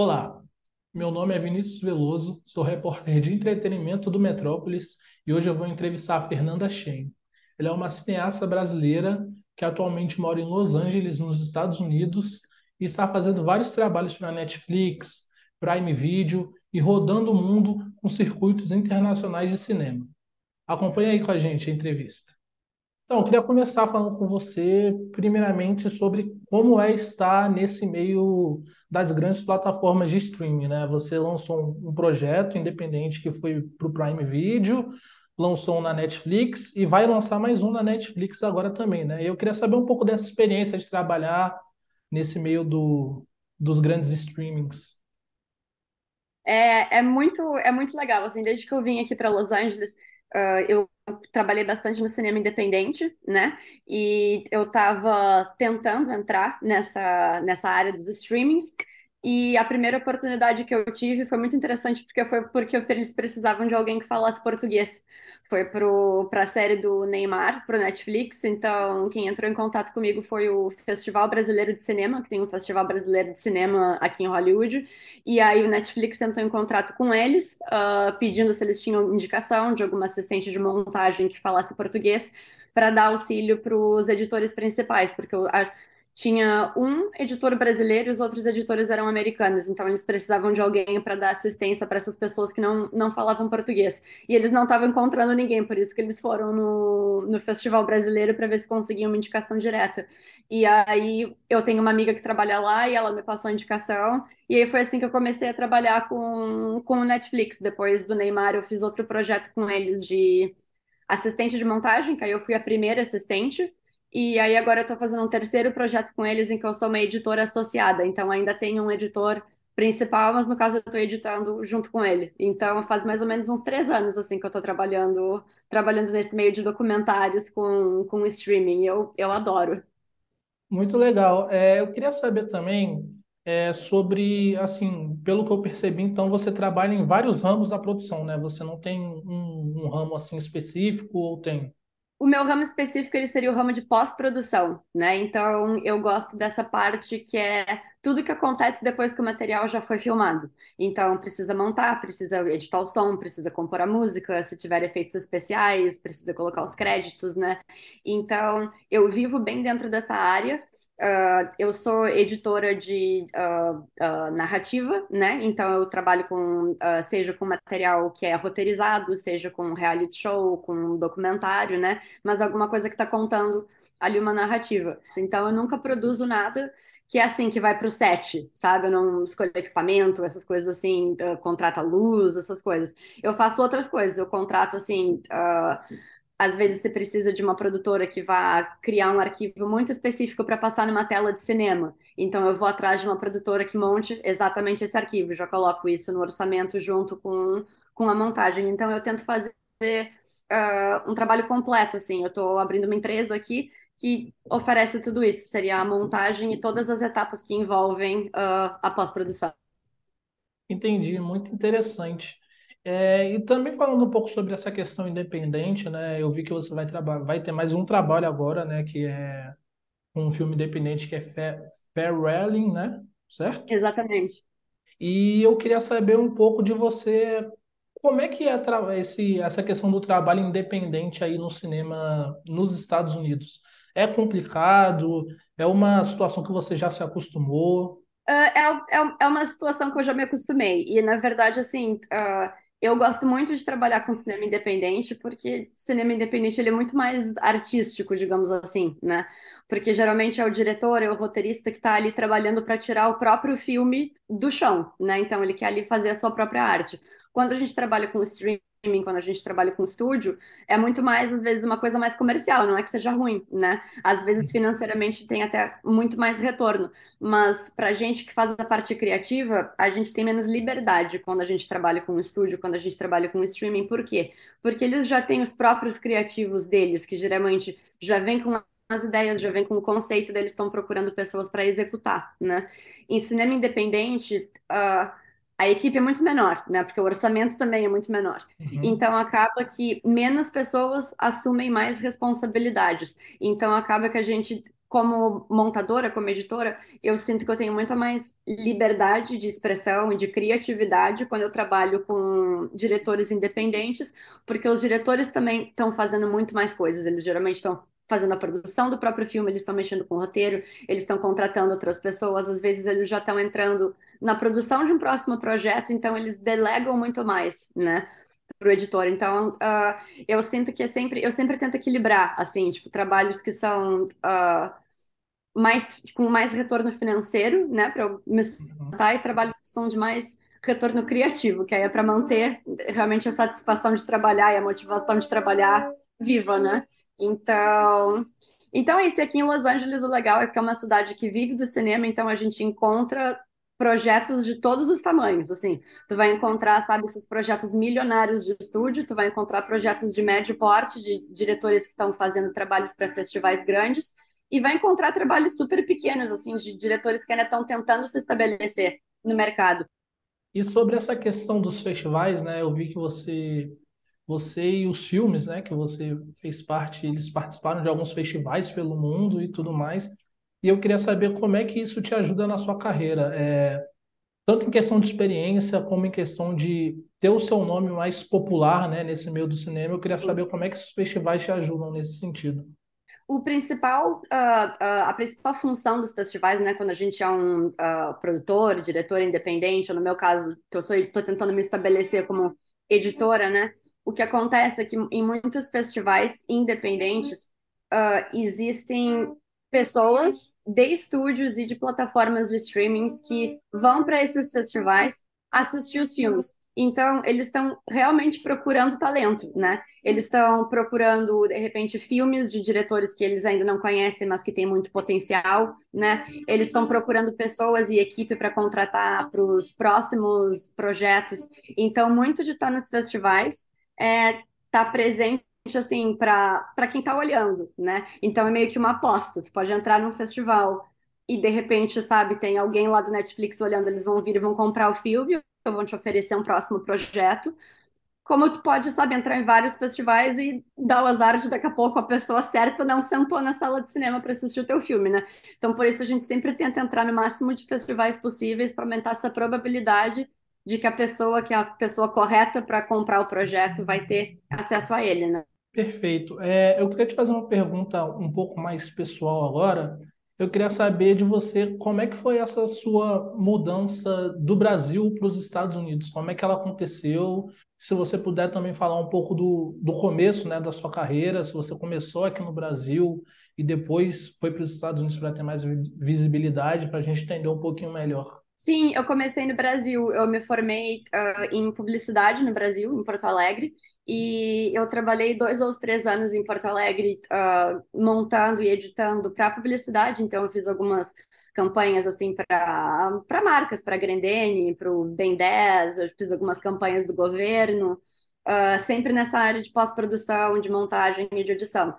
Olá, meu nome é Vinícius Veloso, sou repórter de entretenimento do Metrópolis e hoje eu vou entrevistar a Fernanda Schenn. Ela é uma cineasta brasileira que atualmente mora em Los Angeles, nos Estados Unidos, e está fazendo vários trabalhos para Netflix, Prime Video e rodando o mundo com circuitos internacionais de cinema. Acompanhe aí com a gente a entrevista. Então, eu queria começar falando com você, primeiramente, sobre como é estar nesse meio das grandes plataformas de streaming, né? Você lançou um projeto independente que foi para o Prime Video, lançou um na Netflix e vai lançar mais um na Netflix agora também, né? E eu queria saber um pouco dessa experiência de trabalhar nesse meio dos grandes streamings. É muito legal, assim, desde que eu vim aqui para Los Angeles, eu trabalhei bastante no cinema independente, né? E eu estava tentando entrar nessa área dos streamings. E a primeira oportunidade que eu tive foi muito interessante porque eles precisavam de alguém que falasse português. Foi para a série do Neymar, pro Netflix. Então, quem entrou em contato comigo foi o Festival Brasileiro de Cinema, que tem um Festival Brasileiro de Cinema aqui em Hollywood. E aí o Netflix entrou em contrato com eles, pedindo se eles tinham indicação de alguma assistente de montagem que falasse português para dar auxílio para os editores principais, porque tinha um editor brasileiro e os outros editores eram americanos, então eles precisavam de alguém para dar assistência para essas pessoas que não falavam português. E eles não estavam encontrando ninguém, por isso que eles foram no Festival Brasileiro para ver se conseguiam uma indicação direta. E aí eu tenho uma amiga que trabalha lá e ela me passou a indicação. E aí foi assim que eu comecei a trabalhar com o Netflix. Depois do Neymar, eu fiz outro projeto com eles de assistente de montagem, que aí eu fui a primeira assistente. E aí agora eu tô fazendo um terceiro projeto com eles em que eu sou uma editora associada. Então ainda tem um editor principal, mas no caso eu tô editando junto com ele. Então faz mais ou menos uns 3 anos assim que eu tô trabalhando nesse meio de documentários com streaming. Eu adoro. Muito legal. Eu queria saber também sobre, assim, pelo que eu percebi, então você trabalha em vários ramos da produção, né? Você não tem um ramo assim específico ou tem? O meu ramo específico ele seria o ramo de pós-produção, né? Então eu gosto dessa parte que é tudo que acontece depois que o material já foi filmado. Então precisa montar, precisa editar o som, precisa compor a música, se tiver efeitos especiais, precisa colocar os créditos, né? Então eu vivo bem dentro dessa área. Eu sou editora de narrativa, né? Então eu trabalho com seja com material que é roteirizado, seja com reality show, com documentário, né? Mas alguma coisa que está contando ali uma narrativa. Então eu nunca produzo nada que é assim, que vai para o set, sabe? Eu não escolho equipamento, essas coisas assim, contrata luz, essas coisas. Eu faço outras coisas, eu contrato assim. Às vezes você precisa de uma produtora que vá criar um arquivo muito específico para passar numa tela de cinema. Então eu vou atrás de uma produtora que monte exatamente esse arquivo, já coloco isso no orçamento junto com a montagem. Então eu tento fazer um trabalho completo, assim. Eu estou abrindo uma empresa aqui que oferece tudo isso, seria a montagem e todas as etapas que envolvem a pós-produção. Entendi, muito interessante. E também falando um pouco sobre essa questão independente, né? Eu vi que você vai ter mais um trabalho agora, né? Que é um filme independente que é Farewelling, né? Certo? Exatamente. E eu queria saber um pouco de você, como é que é essa questão do trabalho independente aí no cinema nos Estados Unidos? É complicado? É uma situação que você já se acostumou? É uma situação que eu já me acostumei. E, na verdade, assim, eu gosto muito de trabalhar com cinema independente, porque cinema independente ele é muito mais artístico, digamos assim, né? Porque geralmente é o diretor, é o roteirista que está ali trabalhando para tirar o próprio filme do chão, né? Então ele quer ali fazer a sua própria arte. Quando a gente trabalha com streaming, quando a gente trabalha com estúdio, é muito mais, às vezes, uma coisa mais comercial, não é que seja ruim, né? Às vezes, financeiramente, tem até muito mais retorno. Mas para a gente que faz a parte criativa, a gente tem menos liberdade quando a gente trabalha com o estúdio, quando a gente trabalha com o streaming. Por quê? Porque eles já têm os próprios criativos deles, que geralmente já vêm com as ideias, já vêm com o conceito deles, estão procurando pessoas para executar, né? Em cinema independente, a equipe é muito menor, né? Porque o orçamento também é muito menor. Uhum. Então acaba que menos pessoas assumem mais responsabilidades. Então acaba que a gente como montadora, como editora, eu sinto que eu tenho muito mais liberdade de expressão e de criatividade quando eu trabalho com diretores independentes, porque os diretores também estão fazendo muito mais coisas. Eles geralmente estão fazendo a produção do próprio filme, eles estão mexendo com o roteiro, eles estão contratando outras pessoas, às vezes eles já estão entrando na produção de um próximo projeto, então eles delegam muito mais, né? Para o editor. Então, eu sinto que eu sempre tento equilibrar, assim, tipo, trabalhos que são mais, com mais retorno financeiro, né, para eu me Uhum. sustentar, e trabalhos que são de mais retorno criativo, que aí é para manter realmente a satisfação de trabalhar e a motivação de trabalhar viva, né? Então, então é isso. E aqui em Los Angeles, o legal é que é uma cidade que vive do cinema, então a gente encontra projetos de todos os tamanhos, assim. Tu vai encontrar, sabe, esses projetos milionários de estúdio, tu vai encontrar projetos de médio porte, de diretores que estão fazendo trabalhos para festivais grandes, e vai encontrar trabalhos super pequenos, assim, de diretores que ainda estão tentando se estabelecer no mercado. E sobre essa questão dos festivais, né? Eu vi que você e os filmes, né, que você fez parte, eles participaram de alguns festivais pelo mundo e tudo mais. E eu queria saber como é que isso te ajuda na sua carreira, tanto em questão de experiência como em questão de ter o seu nome mais popular, né, nesse meio do cinema. Eu queria saber como é que esses festivais te ajudam nesse sentido. O principal, a principal função dos festivais, né, quando a gente é um produtor, diretor independente, ou no meu caso, que eu sou, estou tentando me estabelecer como editora, né, o que acontece é que em muitos festivais independentes existem pessoas de estúdios e de plataformas de streamings que vão para esses festivais assistir os filmes. Então, eles estão realmente procurando talento, né? Eles estão procurando, de repente, filmes de diretores que eles ainda não conhecem, mas que têm muito potencial, né? Eles estão procurando pessoas e equipe para contratar para os próximos projetos. Então, muito de estar nos festivais tá presente assim para quem está olhando, né? Então é meio que uma aposta. Tu pode entrar num festival e de repente, sabe, tem alguém lá do Netflix olhando, eles vão vir e vão comprar o filme, ou vão te oferecer um próximo projeto, como tu pode, sabe, entrar em vários festivais e dar o azar de daqui a pouco a pessoa certa não sentou na sala de cinema para assistir o teu filme, né? Então, por isso a gente sempre tenta entrar no máximo de festivais possíveis para aumentar essa probabilidade de que é a pessoa correta para comprar o projeto vai ter acesso a ele, né? Perfeito. Eu queria te fazer uma pergunta um pouco mais pessoal agora. Eu queria saber de você como é que foi essa sua mudança do Brasil para os Estados Unidos. Como é que ela aconteceu? Se você puder também falar um pouco do começo, né, da sua carreira, se você começou aqui no Brasil e depois foi para os Estados Unidos para ter mais visibilidade, para a gente entender um pouquinho melhor. Sim, eu comecei no Brasil. Eu me formei em publicidade no Brasil, em Porto Alegre, e eu trabalhei 2 ou 3 anos em Porto Alegre, montando e editando para publicidade. Então, eu fiz algumas campanhas assim para marcas, para a Grendene, para o Ben 10, eu fiz algumas campanhas do governo, sempre nessa área de pós-produção, de montagem e de edição.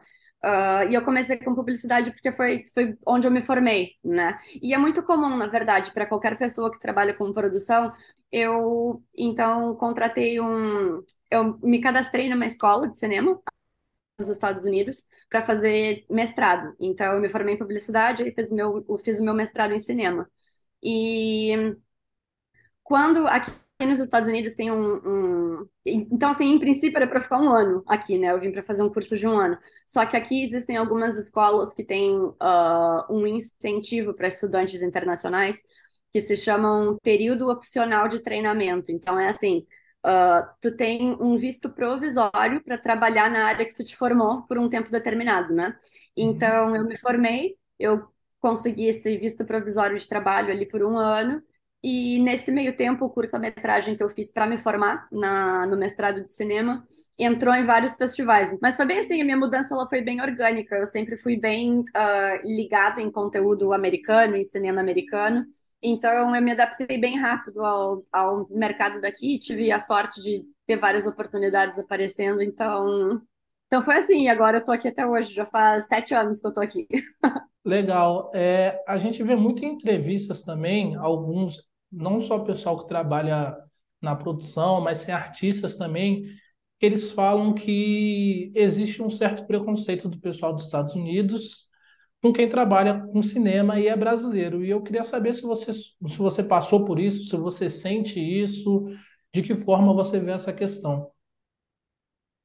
E eu comecei com publicidade porque foi onde eu me formei, né? E é muito comum, na verdade, para qualquer pessoa que trabalha com produção. Eu, então, contratei um. Eu me cadastrei numa escola de cinema nos Estados Unidos para fazer mestrado. Então, eu me formei em publicidade e eu fiz o meu mestrado em cinema. E quando aqui nos Estados Unidos tem então, assim, em princípio era para ficar um ano aqui, né? Eu vim para fazer um curso de um ano. Só que aqui existem algumas escolas que têm um incentivo para estudantes internacionais que se chamam período opcional de treinamento. Então, é assim, tu tem um visto provisório para trabalhar na área que tu te formou por um tempo determinado, né? Uhum. Então, eu me formei, eu consegui esse visto provisório de trabalho ali por um ano, e nesse meio tempo, o curta-metragem que eu fiz para me formar no mestrado de cinema entrou em vários festivais. Mas foi bem assim, a minha mudança ela foi bem orgânica. Eu sempre fui bem ligada em conteúdo americano, em cinema americano. Então, eu me adaptei bem rápido ao mercado daqui e tive a sorte de ter várias oportunidades aparecendo. Então foi assim. E agora eu tô aqui até hoje. Já faz 7 anos que eu tô aqui. Legal. A gente vê muito em entrevistas também, alguns, não só o pessoal que trabalha na produção, mas tem artistas também, eles falam que existe um certo preconceito do pessoal dos Estados Unidos com quem trabalha com cinema e é brasileiro. E eu queria saber se você passou por isso, se você sente isso, de que forma você vê essa questão.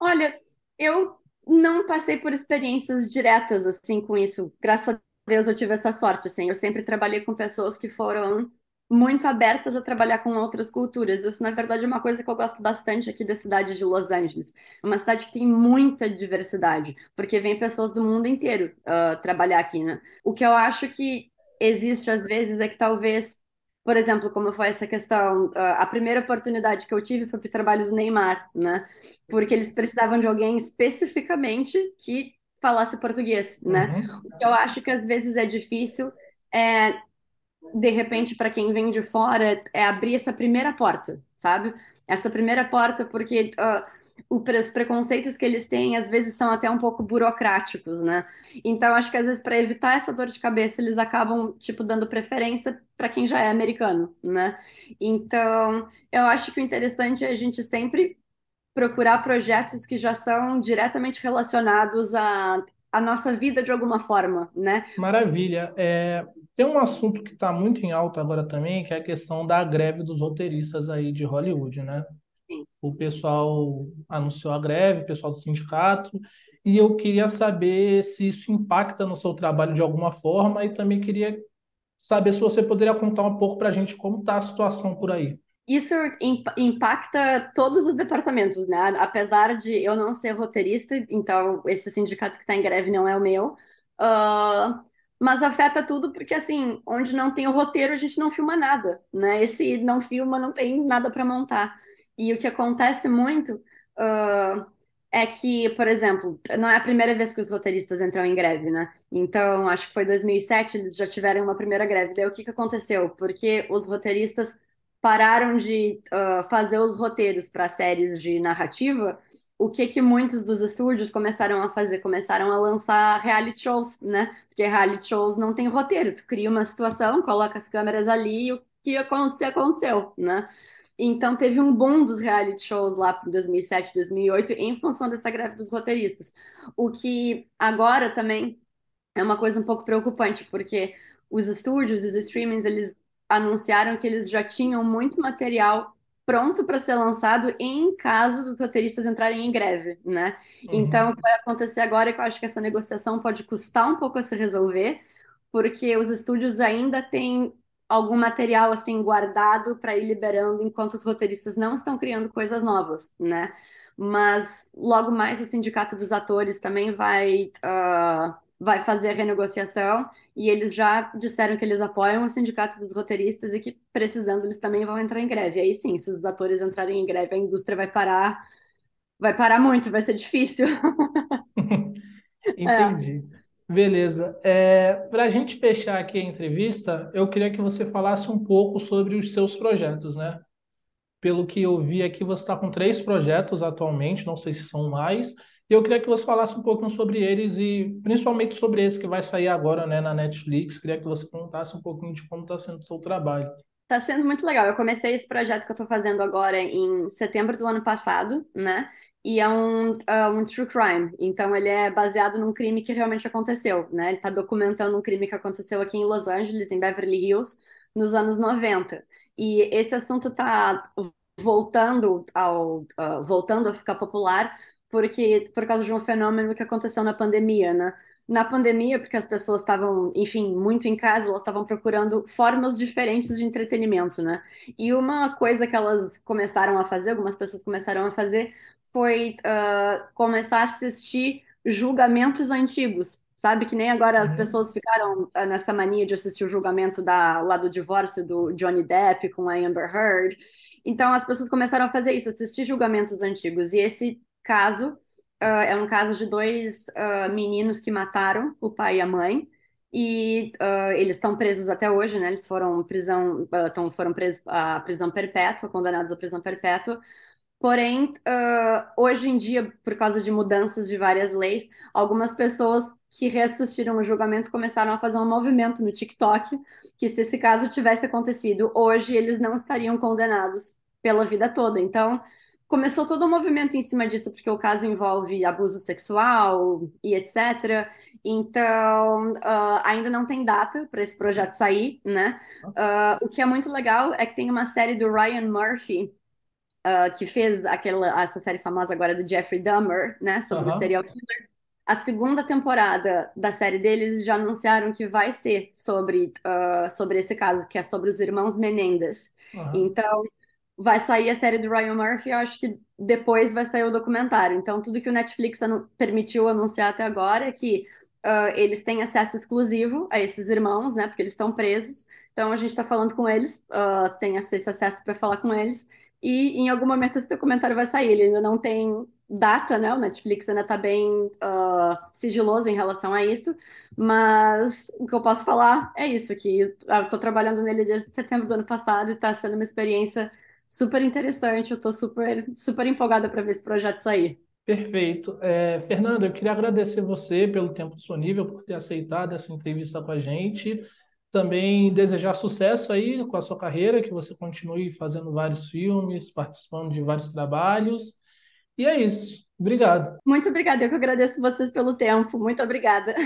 Olha, eu não passei por experiências diretas assim com isso. Graças a Deus eu tive essa sorte, assim. Eu sempre trabalhei com pessoas que foram muito abertas a trabalhar com outras culturas. Isso, na verdade, é uma coisa que eu gosto bastante aqui da cidade de Los Angeles. É uma cidade que tem muita diversidade, porque vem pessoas do mundo inteiro trabalhar aqui, né? O que eu acho que existe às vezes é que talvez, por exemplo, como foi essa questão, a primeira oportunidade que eu tive foi para o trabalho do Neymar, né? Porque eles precisavam de alguém especificamente que falasse português, né? Uhum. O que eu acho que às vezes é difícil é, de repente, para quem vem de fora, é abrir essa primeira porta, sabe? Essa primeira porta, porque os preconceitos que eles têm às vezes são até um pouco burocráticos, né? Então, acho que às vezes para evitar essa dor de cabeça, eles acabam, tipo, dando preferência para quem já é americano, né? Então, eu acho que o interessante é a gente sempre procurar projetos que já são diretamente relacionados à nossa vida de alguma forma, né? Maravilha. Tem um assunto que está muito em alta agora também, que é a questão da greve dos roteiristas aí de Hollywood, né? Sim. O pessoal anunciou a greve, o pessoal do sindicato, e eu queria saber se isso impacta no seu trabalho de alguma forma e também queria saber se você poderia contar um pouco para a gente como está a situação por aí. Isso impacta todos os departamentos, né? Apesar de eu não ser roteirista, então esse sindicato que está em greve não é o meu. Ah, mas afeta tudo porque, assim, onde não tem o roteiro, a gente não filma nada, né? Esse não filma, não tem nada para montar. E o que acontece muito, ah, é que, por exemplo, não é a primeira vez que os roteiristas entram em greve, né? Então, acho que foi 2007, eles já tiveram uma primeira greve. Daí o que que aconteceu? Porque os roteiristas pararam de fazer os roteiros para séries de narrativa, o que que muitos dos estúdios começaram a fazer? Começaram a lançar reality shows, né? Porque reality shows não tem roteiro. Tu cria uma situação, coloca as câmeras ali e o que acontecer, aconteceu, né? Então teve um boom dos reality shows lá em 2007, 2008, em função dessa greve dos roteiristas. O que agora também é uma coisa um pouco preocupante, porque os estúdios, os streamings, eles anunciaram que eles já tinham muito material pronto para ser lançado em caso dos roteiristas entrarem em greve, né? Então, o que Uhum. vai acontecer agora é que eu acho que essa negociação pode custar um pouco a se resolver, porque os estúdios ainda têm algum material assim guardado para ir liberando enquanto os roteiristas não estão criando coisas novas, né? Mas logo mais o sindicato dos atores também vai fazer a renegociação e eles já disseram que eles apoiam o sindicato dos roteiristas e que, precisando, eles também vão entrar em greve. Aí sim, se os atores entrarem em greve, a indústria vai parar muito, vai ser difícil. É, Entendi. Beleza. Para a gente fechar aqui a entrevista, eu queria que você falasse um pouco sobre os seus projetos, né? Pelo que eu vi aqui, você está com 3 projetos atualmente, não sei se são mais. E eu queria que você falasse um pouquinho sobre eles e principalmente sobre esse que vai sair agora, né, na Netflix. Queria que você contasse um pouquinho de como está sendo o seu trabalho. tá sendo muito legal. Eu comecei esse projeto que eu tô fazendo agora em setembro do ano passado, né? E é um true crime. Então, ele é baseado num crime que realmente aconteceu, né? Ele tá documentando um crime que aconteceu aqui em Los Angeles, em Beverly Hills, nos anos 90. E esse assunto tá voltando a ficar popular porque por causa de um fenômeno que aconteceu na pandemia, né? Na pandemia, porque as pessoas estavam, enfim, muito em casa, elas estavam procurando formas diferentes de entretenimento, né? E uma coisa que elas começaram a fazer, algumas pessoas começaram a fazer, foi começar a assistir julgamentos antigos. Sabe que nem agora as Uhum. pessoas ficaram nessa mania de assistir o julgamento lá do divórcio do Johnny Depp com a Amber Heard. Então as pessoas começaram a fazer isso, assistir julgamentos antigos. E esse caso é um caso de dois meninos que mataram o pai e a mãe. E eles estão presos até hoje, né? Eles foram presos à prisão perpétua, condenados à prisão perpétua. Porém, hoje em dia, por causa de mudanças de várias leis, algumas pessoas que reassistiram o julgamento começaram a fazer um movimento no TikTok que, se esse caso tivesse acontecido hoje, eles não estariam condenados pela vida toda. Então, começou todo um movimento em cima disso, porque o caso envolve abuso sexual e etc. Então, ainda não tem data para esse projeto sair, né? O que é muito legal é que tem uma série do Ryan Murphy, que fez essa série famosa agora do Jeffrey Dahmer, né? Sobre o Aham, serial killer. A segunda temporada da série deles já anunciaram que vai ser sobre esse caso, que é sobre os irmãos Menendez. aham. Então, vai sair a série do Ryan Murphy, eu acho que depois vai sair o documentário. Então, tudo que o Netflix permitiu anunciar até agora é que eles têm acesso exclusivo a esses irmãos, né? Porque eles estão presos. Então, a gente está falando com eles, tem esse acesso para falar com eles. E em algum momento esse documentário vai sair. Ele ainda não tem data, né? O Netflix ainda está bem sigiloso em relação a isso. Mas o que eu posso falar é isso, que eu estou trabalhando nele desde setembro do ano passado e está sendo uma experiência super interessante. Eu tô super empolgada para ver esse projeto sair. Perfeito. Fernando, eu queria agradecer você pelo tempo disponível, por ter aceitado essa entrevista com a gente. Também desejar sucesso aí com a sua carreira, que você continue fazendo vários filmes, participando de vários trabalhos. E é isso. Obrigado. Muito obrigada, eu que agradeço vocês pelo tempo. Muito obrigada.